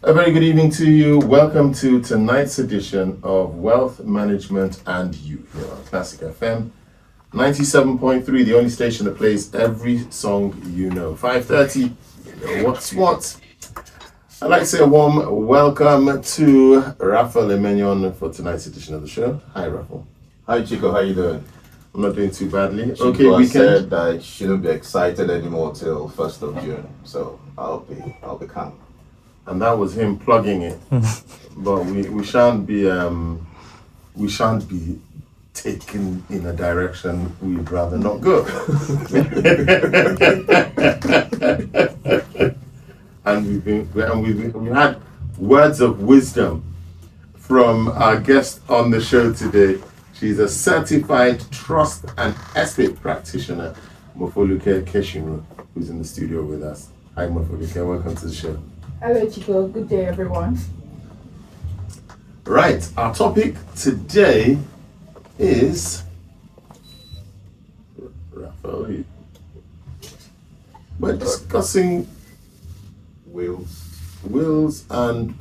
A very good evening to you. Welcome to tonight's edition of Wealth Management and You here on Classic FM 97.3, the only station that plays every song you know. 5:30, you know what's what. I'd like to say a warm welcome to Raphael Emenion for tonight's edition of the show. Hi, Raphael. Hi, Chico. How you doing? I'm not doing too badly. Chico Okay, weekend. Said I shouldn't be excited anymore till 1st of June, so I'll be calm. And that was him plugging it. But we shan't be taken in a direction we'd rather not go. And we've had words of wisdom from our guest on the show today. She's a certified trust and estate practitioner, Mofoluke Keshiru, who's in the studio with us. Hi, Mofoluke. Welcome to the show. Hello, Chico. Good day, everyone. Right. Our topic today is Raphael. We're discussing wills and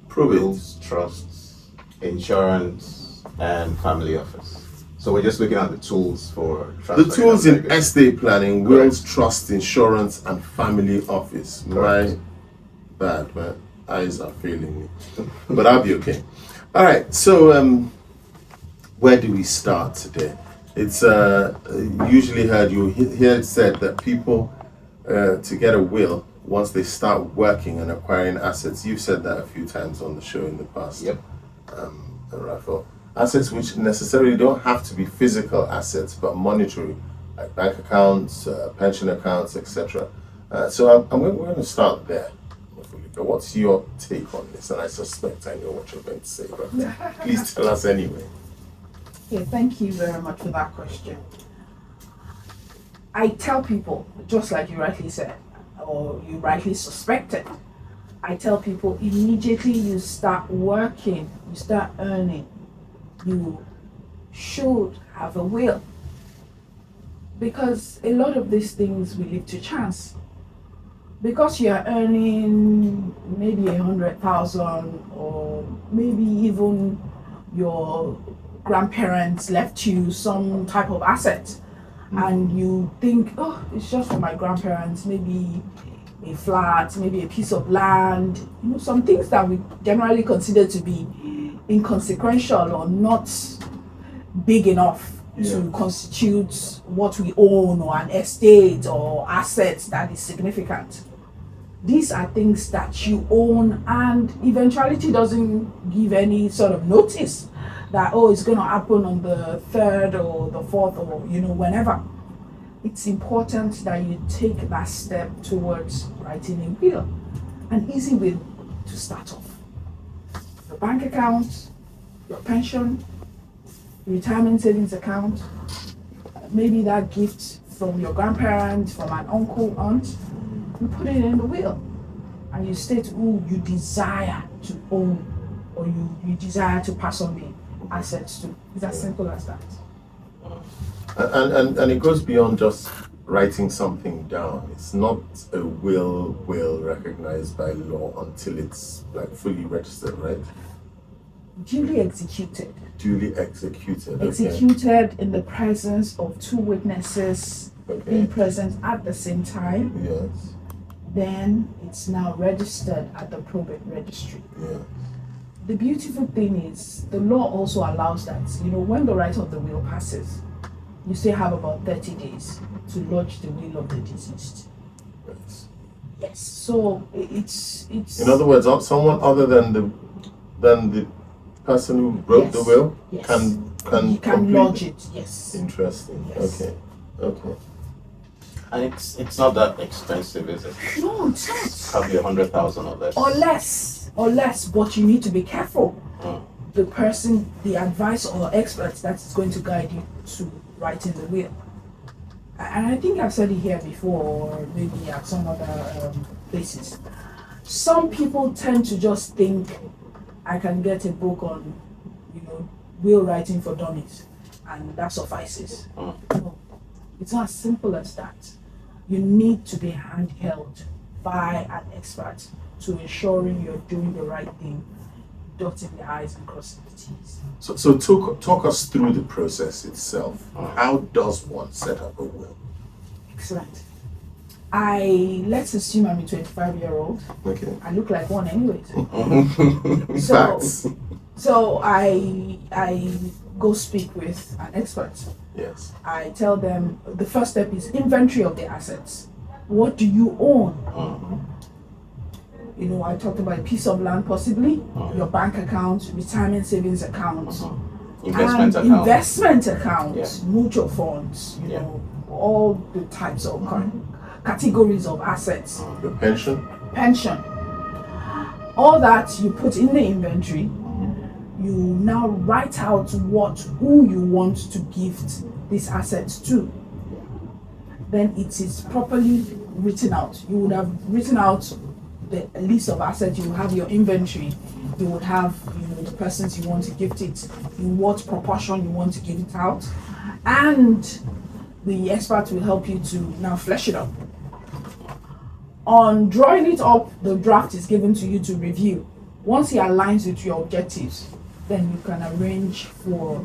probate. Wills, trusts, insurance, and family office. So we're just looking at the tools for The tools in legacy. estate planning, wills, trust, insurance, and family office. Correct. My bad, my eyes are failing me, but I'll be okay. All right. So, where do we start today? It's usually heard you hear it said that people to get a will once they start working and acquiring assets. You've said that a few times on the show in the past. Yep. Raphael. Assets which necessarily don't have to be physical assets, but monetary, like bank accounts, pension accounts, etc. So we're going to start there. What's your take on this? And I suspect I know what you're going to say, but please tell us anyway. Okay, thank you very much for that question. I tell people, just like you rightly said, or you rightly suspected, I tell people immediately you start working, you start earning, you should have a will. Because a lot of these things we leave to chance. Because you're earning maybe 100,000, or maybe even your grandparents left you some type of asset, and you think, oh, it's just for my grandparents, maybe a flat, maybe a piece of land, some things that we generally consider to be inconsequential or not big enough to constitute what we own, or an estate or assets that is significant. These are things that you own, and eventuality doesn't give any sort of notice that, oh, it's going to happen on the 3rd or the 4th, or whenever. It's important that you take that step towards writing a will. An easy will to start off: your bank account, your pension, retirement savings account, maybe that gift from your grandparents, from an uncle, aunt. You put it in the will, and you state who you desire to own, or you desire to pass on the assets to. It's as simple as that. And it goes beyond just writing something down. It's not a will recognized by law until it's like fully registered, right? Duly executed. Duly executed. Executed in the presence of two witnesses being present at the same time. Yes. Then it's now registered at the probate registry. Yeah. The beautiful thing is the law also allows that, when the right of the will passes, you still have about 30 days to lodge the will of the deceased. Yes. Yes. So it's. In other words, someone other than the person who wrote the will can complete lodge it. Yes. Interesting. Yes. Okay. And it's not that expensive, is it? No, it's not. Probably 100,000 or less. Or less, but you need to be careful. The person, the advisor or expert that is going to guide you to writing the will. And I think I've said it here before, or maybe at some other places. Some people tend to just think, I can get a book on, will writing for dummies, and that suffices. No, it's not as simple as that. You need to be handheld by an expert to ensuring you're doing the right thing, dotting the I's and crossing the T's. So talk us through the process itself. How does one set up a will? Excellent. Let's assume I'm a 25-year-old. Okay. I look like one anyways. Facts. So I go speak with an expert. Yes. I tell them the first step is inventory of the assets. What do you own? You know, I talked about a piece of land, possibly your bank account, retirement savings account, investment account, mutual funds. You know, all the types of categories of assets. Your pension. All that you put in the inventory. You now write out who you want to gift these assets to. Then it is properly written out. You would have written out the list of assets. You will have your inventory. You would have, you know, the persons you want to gift it, in what proportion you want to give it out, and the expert will help you to now flesh it up. On drawing it up, the draft is given to you to review. Once it aligns with your objectives, then you can arrange for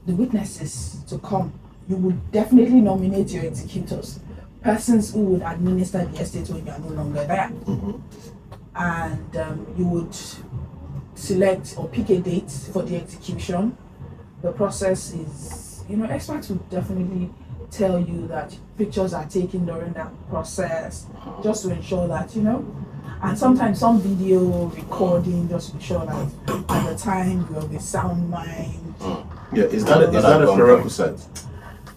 the witnesses to come. You would definitely nominate your executors, persons who would administer the estate when you are no longer there. And you would select or pick a date for the execution. The process is, you know, experts would definitely tell you that pictures are taken during that process, just to ensure that, you know, and sometimes some video recording, just to ensure that at the time you have a sound mind. Yeah, is that a prerequisite?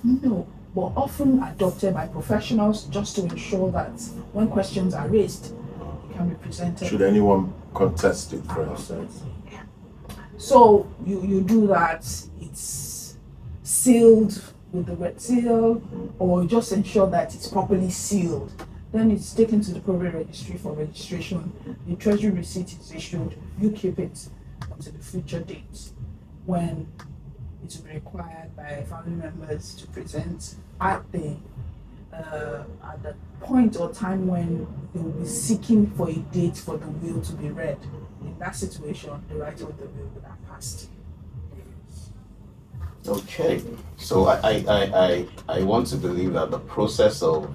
No, but often adopted by professionals just to ensure that when questions are raised, it can be presented. Should anyone contest it, for instance? So you do that, it's sealed with the red seal, or just ensure that it's properly sealed. Then it's taken to the probate registry for registration. The treasury receipt is issued. You keep it until the future date when it will be required by family members to present at the point or time when they will be seeking for a date for the will to be read. In that situation, the writer of the will would have passed. Okay, so I want to believe that the process of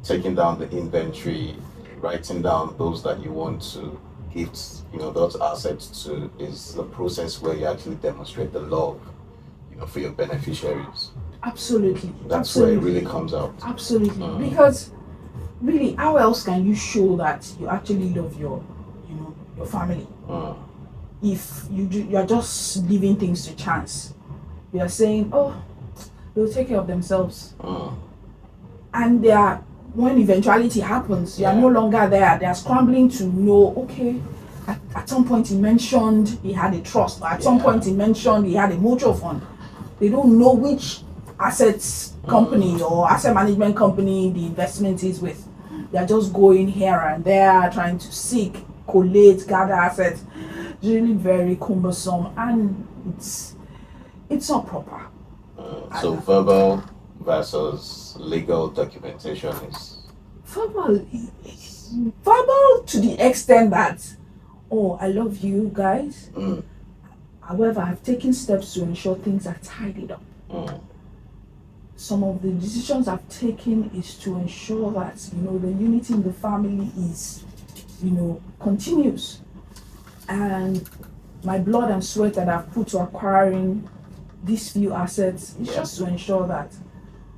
taking down the inventory, writing down those that you want to gift, you know, those assets to, is the process where you actually demonstrate the love, you know, for your beneficiaries. Absolutely. That's where it really comes out. Absolutely, because really, how else can you show that you actually love your family? If you are just leaving things to chance, you are saying, oh, they'll take care of themselves, and they are. When eventuality happens, you are no longer there. They are scrambling to know, okay, at some point he mentioned he had a trust, or at some point he mentioned he had a mutual fund. They don't know which assets company or asset management company the investment is with. They are just going here and there, trying to seek, collate, gather assets. It's really very cumbersome, and it's not proper. So verbal versus legal documentation is verbal to the extent that, oh, I love you guys. However, I've taken steps to ensure things are tidied up. Some of the decisions I've taken is to ensure that, you know, the unity in the family is, you know, continues. And my blood and sweat that I've put to acquiring these few assets is just to ensure that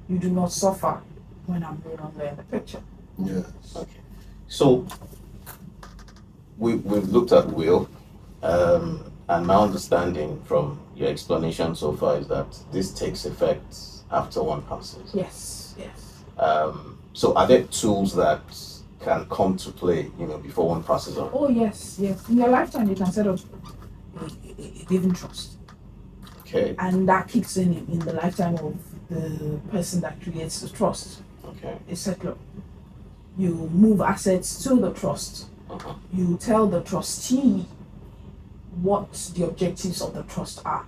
you do not suffer when I'm no longer in the picture. Yes. okay. So we've looked at will, and my understanding from your explanation so far is that this takes effect after one passes. Yes. So are there tools that can come to play, you know, before one passes on? Oh yes. In your lifetime, you can set up a living trust. Okay. And that kicks in the lifetime of the person that creates the trust. Okay. A settler. You move assets to the trust. You tell the trustee what the objectives of the trust are.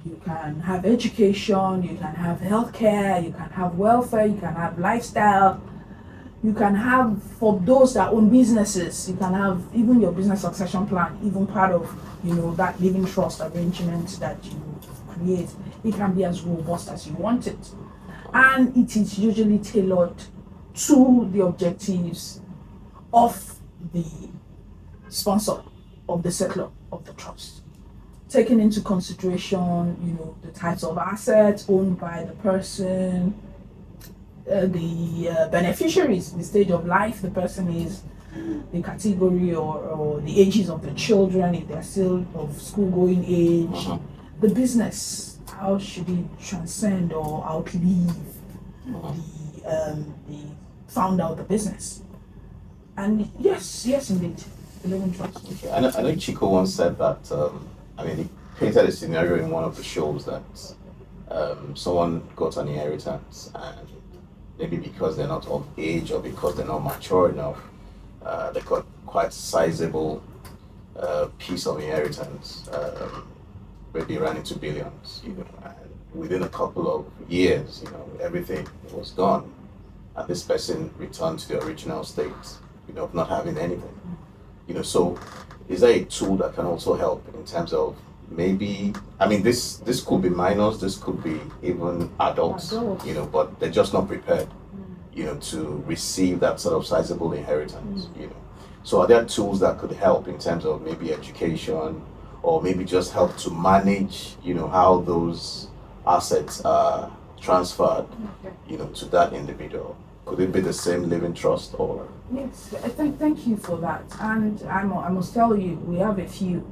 You can have education, you can have healthcare, you can have welfare, you can have lifestyle, You can have, for those that own businesses, you can have even your business succession plan, even part of, that living trust arrangement that you create. It can be as robust as you want it. And it is usually tailored to the objectives of the sponsor, of the settler of the trust. Taking into consideration, the types of assets owned by the person, the beneficiaries, the stage of life the person is, the category or the ages of the children, if they're still of school-going age, the business, how should it transcend or outlive the founder of the business. And yes, indeed, the living trust. Okay. I know Chico once said that, he painted a scenario in one of the shows that someone got an inheritance, and maybe because they're not of age or because they're not mature enough, they got quite sizable piece of inheritance, maybe ran into billions, and within a couple of years, everything was gone, and this person returned to the original state, of not having anything. So is there a tool that can also help in terms of maybe, this could be minors, this could be even adults, but they're just not prepared, to receive that sort of sizable inheritance, So are there tools that could help in terms of maybe education, or maybe just help to manage, how those assets are transferred, to that individual? Could it be the same living trust or? Yes, thank you for that. And I must tell you, we have a few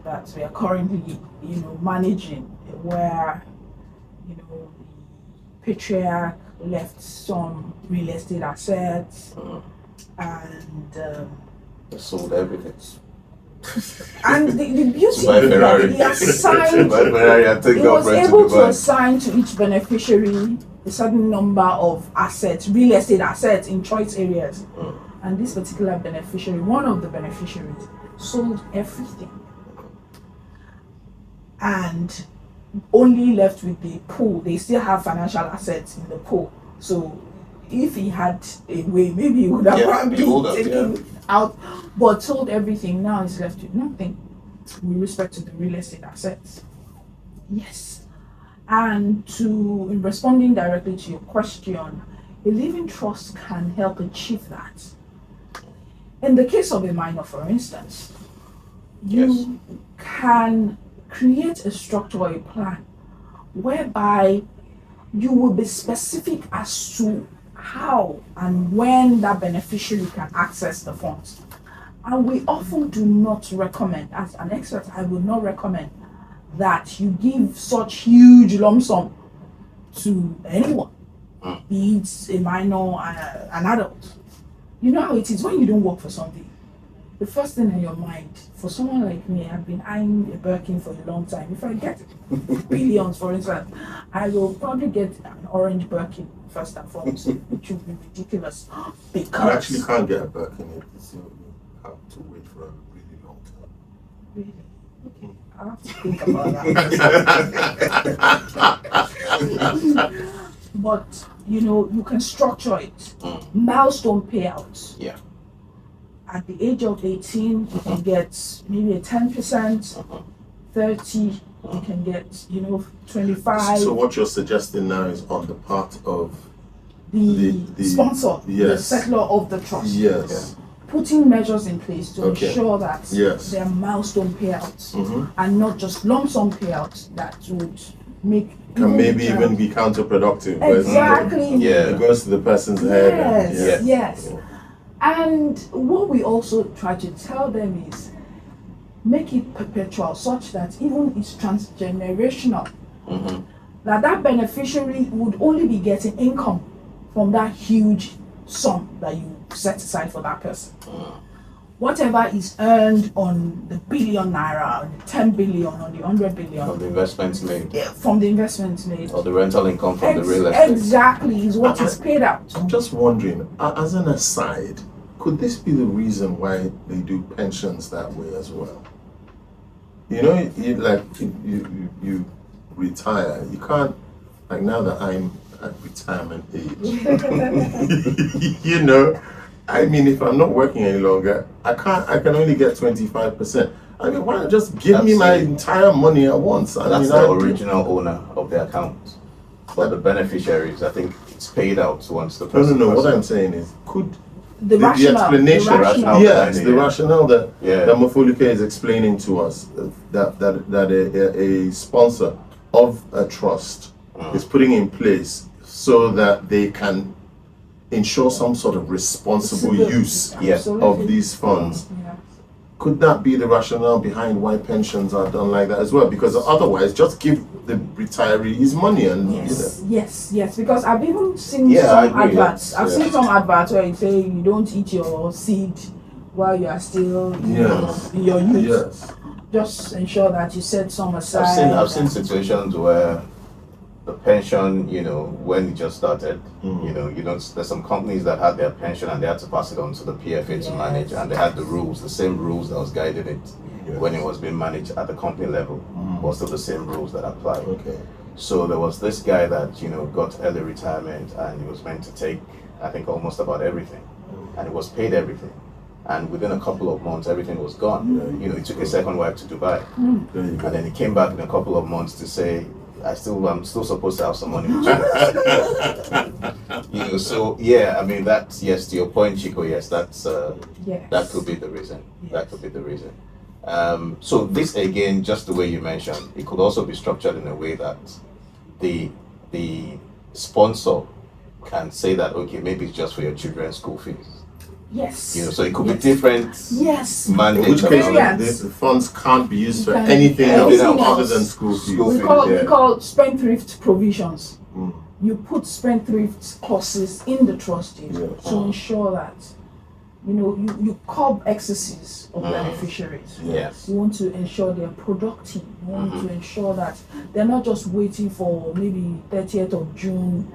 that we are currently, managing, where, the patriarch left some real estate assets, and they sold everything. And the beauty My is that Ferrari. he assigned, My Ferrari, I take he that was friend able to to Dubai. assign to each beneficiary a certain number of assets, real estate assets in choice areas. And this particular beneficiary, one of the beneficiaries, sold everything and only left with the pool. They still have financial assets in the pool. So if he had a way, maybe he would have probably taken out, but sold everything. Now he's left with nothing with respect to the real estate assets. Yes. And in responding directly to your question, a living trust can help achieve that. In the case of a minor, for instance, you can create a structure or a plan whereby you will be specific as to how and when that beneficiary can access the funds. And we often do not recommend, as an expert, I would not recommend that you give such huge lump sum to anyone, be it a minor, an adult. You know how it is when you don't work for something. The first thing in your mind, for someone like me, I've been eyeing a Birkin for a long time. If I get billions, for instance, I will probably get an orange Birkin first and foremost, which would be ridiculous. Because You actually can't get a Birkin if you have to wait for a really long time. Really? Okay, I'll have to think about that. But you can structure it. Milestone payouts. Yeah. At the age of 18, you can get maybe a 10%, 30, you can get 25. So what you're suggesting now is on the part of the sponsor, the yes. settler of the trust. Yes. Putting measures in place to Okay. ensure that Yes. there are milestone payouts and not just lump sum payouts that would make Can maybe even be counterproductive. exactly. Yeah. It goes to the person's head. and- Yes. And what we also try to tell them is make it perpetual, such that even it's transgenerational. That beneficiary would only be getting income from that huge sum that you set aside for that person. Whatever is earned on the billion naira, on the 10 billion, on the 100 billion, Of the investments made, from the investments made, or the rental income from the real estate. exactly is what is paid out. I'm just wondering, as an aside, could this be the reason why they do pensions that way as well? You retire, you can't, like now that I'm at retirement age. You know, I mean, if I'm not working any longer, I can only get 25%. I mean, why not just give me my entire money at once? That's the original owner of the account. But the beneficiaries, I think it's paid out once the person. No. What I'm saying is, could the explanation, the rationale. yes, the rationale that Yeah. that Mofoluke is explaining to us, that a sponsor of a trust is putting in place so that they can ensure some sort of responsible use of these funds. Yeah. Could that be the rationale behind why pensions are done like that as well? Because otherwise, just give the retiree his money and Yes. Because I've even seen I some agree, adverts. yes. I've seen some adverts where you say you don't eat your seed while you are still in your youth. Yes. Just ensure that you set some aside. I've seen situations where the pension, when it just started, there's some companies that had their pension and they had to pass it on to the PFA to manage, and they had the same rules that was guiding it when it was being managed at the company level, was still the same rules that apply. Okay. So there was this guy that, got early retirement, and he was meant to take, I think, almost about everything, and he was paid everything. And within a couple of months, everything was gone. He took a second wife to Dubai, and then he came back in a couple of months to say, I'm still supposed to have some money. So I mean, that's, yes, to your point, Chico. Yes, that's that could be the reason. Yes. That could be the reason. So this, again, just the way you mentioned, it could also be structured in a way that the sponsor can say that, okay, maybe it's just for your children's school fees. Yes. So it could be different. Yes. In which case, the funds can't be used for anything else other than school fees. We call spendthrift provisions. You put spendthrift clauses in the trust deed to ensure that you curb excesses of beneficiaries. Yes. You want to ensure they're productive. You want to ensure that they're not just waiting for maybe 30th of June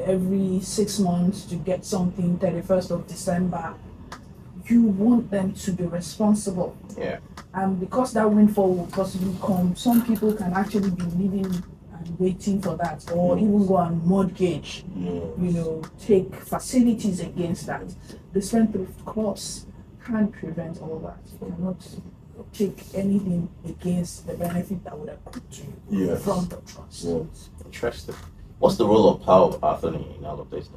every 6 months to get something, 31st of December. You want them to be responsible. Yeah. And because that windfall will possibly come, some people can actually be living and waiting for that, or even go and mortgage, take facilities against that. The spendthrift clause can't prevent all that. You cannot take anything against the benefit that would accrue to you from the trust. Interesting. What's the role of power of attorney in all of this?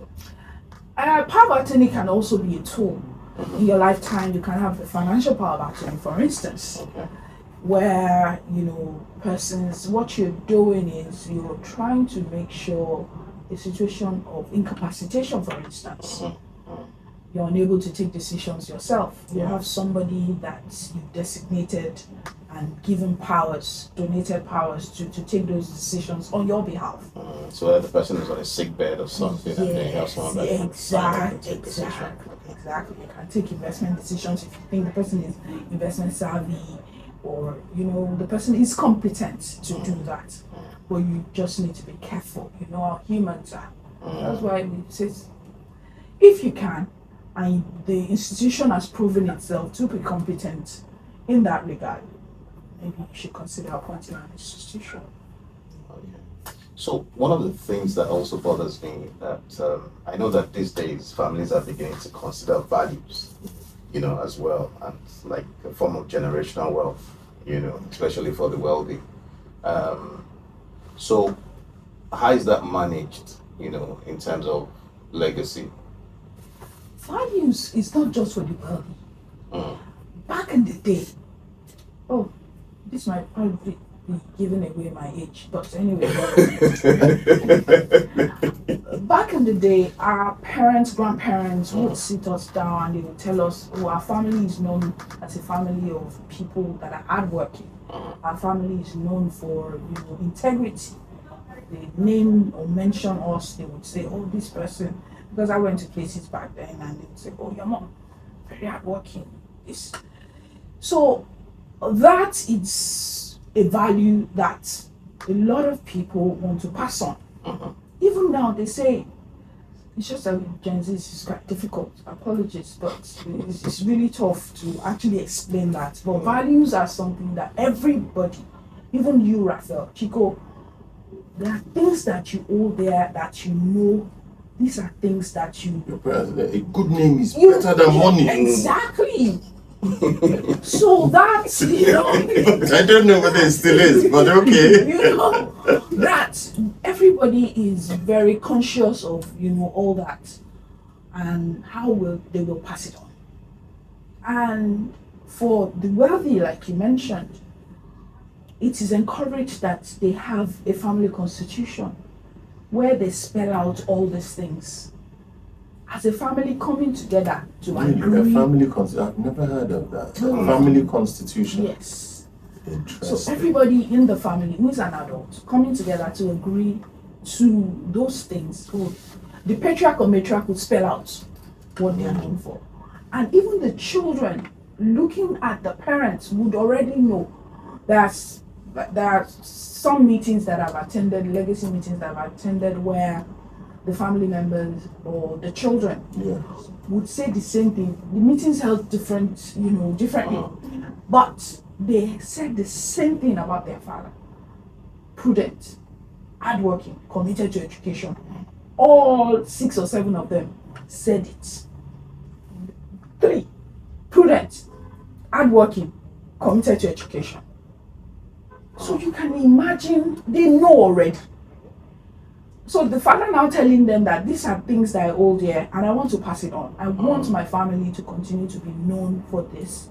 Power of attorney can also be a tool. In your lifetime, you can have a financial power of attorney, for instance, where persons, what you're doing is you're trying to make sure a situation of incapacitation, for instance, you're unable to take decisions yourself. You have somebody that you've designated and given powers, donated powers to take those decisions on your behalf. So that the person is on a sick bed or something, and then you have someone that can take decision. Exactly. You can take investment decisions if you think the person is investment savvy, or the person is competent to do that. But you just need to be careful. You know how humans are. That's why we say, if you can, and the institution has proven itself to be competent in that regard, maybe you should consider appointing an institution. Okay. So one of the things that also bothers me that I know that these days families are beginning to consider values, as well, and like a form of generational wealth, especially for the wealthy. So how is that managed, in terms of legacy? Values is not just for the wealthy. Back in the day, this might probably be giving away my age, but anyway. Back in the day, our parents, grandparents would sit us down and they would tell us, our family is known as a family of people that are hardworking. Our family is known for integrity. They name or mention us, they would say, this person, because I went to places back then and they would say, your mom, very hardworking. So that is a value that a lot of people want to pass on. Even now, they say, it's just that with Gen Z is quite difficult. Apologies, but it's really tough to actually explain that. But values are something that everybody, even you, Raphael, Chico, There are things that you hold there that you know. These are things that you. Your parents, a good name is better than money. Exactly. So that's, I don't know whether it still is, but okay. That everybody is very conscious of, all that, and how they will pass it on. And for the wealthy, like you mentioned, it is encouraged that they have a family constitution where they spell out all these things. As a family coming together to agree. A family constitution. I've never heard of that. Family constitution. Yes. Interesting. So everybody in the family who is an adult coming together to agree to those things. So the patriarch or matriarch would spell out what they are known for. And even the children looking at the parents would already know that there are some meetings that I've attended, legacy meetings that I've attended, where the family members or the children would say the same thing. The meetings held differently, but they said the same thing about their father. Prudent, hardworking, committed to education. All 6 or 7 of them said it. 3, prudent, hardworking, committed to education. So you can imagine, they know already. So the father now telling them that these are things that I hold here and I want to pass it on. I want my family to continue to be known for this.